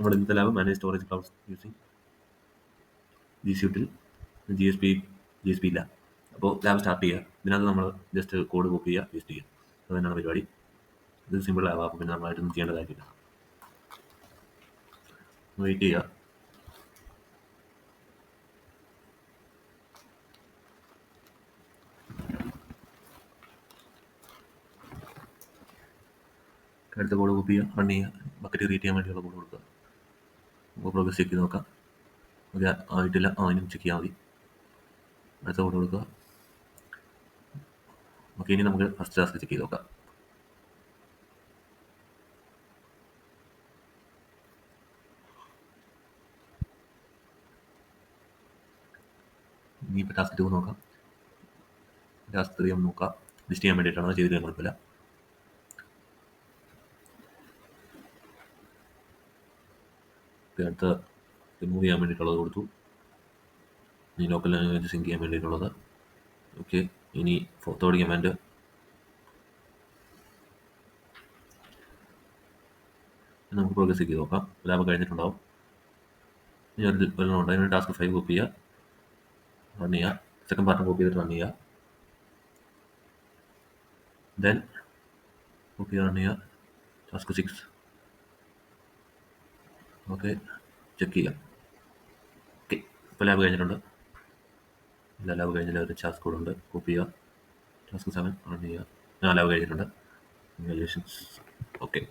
നമ്മുടെ ഇന്നത്തെ lab manage storage clouds using G സ്യൂട്ടിൽ ജി എസ് പി ഇല്ല. അപ്പോൾ ലാബ് സ്റ്റാർട്ട് ചെയ്യുക. ഇതിനകത്ത് നമ്മൾ ജസ്റ്റ് കോഡ് കോപ്പി ചെയ്യുക, പേസ്റ്റ് ചെയ്യുക. അത് തന്നെയാണ് പരിപാടി. ഇത് സിമ്പിൾ ലാബ്. അപ്പോൾ പിന്നെ നമ്മളായിട്ടൊന്നും ചെയ്യേണ്ട കാര്യമില്ല. വെയിറ്റ് ചെയ്യുക. അടുത്ത കോഡ് കോപ്പി ചെയ്യുക, റൺ ചെയ്യുക. ബക്കറ്റ് റീഡ് ചെയ്യാൻ വേണ്ടിയുള്ള കോഡ് കൊടുക്കുക. നമുക്ക് പ്രോഗ്രസ് ചെക്ക് ചെയ്ത് നോക്കാം. അത് ആയിട്ടില്ല, അതിനും ചെക്ക് ചെയ്യാൻ മതി. അടുത്ത കോഡ് കൊടുക്കുക. ഓക്കെ, ഇനി നമുക്ക് ഫസ്റ്റ് ടാസ്ക് ചെക്ക് ചെയ്ത് നോക്കാം. ഇനിയിപ്പോൾ ടാസ്ക് 2 നോക്കാം. ടാസ്ക് 3 ഒന്ന് നോക്കാം. ലിസ്റ്റ് ചെയ്യാൻ വേണ്ടിയിട്ടാണ്, അത് ചെയ്തിട്ട് കുഴപ്പമില്ല. അടുത്ത റിമൂവ് ചെയ്യാൻ വേണ്ടിയിട്ടുള്ളത് കൊടുത്തു. ഇനി ലോക്കൽ ലാംഗ്വേജ് സിങ്ക് ചെയ്യാൻ വേണ്ടിയിട്ടുള്ളത്. ഓക്കെ, ഇനി തേർഡ് കമാൻഡ് നമുക്ക് പ്രോഗ്രസ് ചെക്ക് ചെയ്ത് നോക്കാം. ലാബ് കഴിഞ്ഞിട്ടുണ്ടാവും. ഇനി ഒരെണ്ണമുണ്ട്, അതിന് ടാസ്ക് 5 കോപ്പി ചെയ്യുക, റൺ ചെയ്യുക. സെക്കൻഡ് പാർട്ട് കോപ്പി ചെയ്തിട്ട് റൺ ചെയ്യുക. ദെൻ കോപ്പി റൺ ചെയ്യുക. ടാസ്ക് 6 ഓക്കെ, ചെക്ക് ചെയ്യാം. ഓക്കെ, ഇപ്പോൾ ലാബ് കഴിഞ്ഞിട്ടുണ്ട്. എല്ലാ ലാബ് കഴിഞ്ഞില്ല, ഒരു ടാസ്ക് കൂടെ ഉണ്ട്, കോപ്പി ചെയ്യുക. ടാസ്ക് 7 റൺ ചെയ്യുക. ലാബ് കഴിഞ്ഞിട്ടുണ്ട്. കൺഗ്രാജുലേഷൻസ്. ഓക്കെ.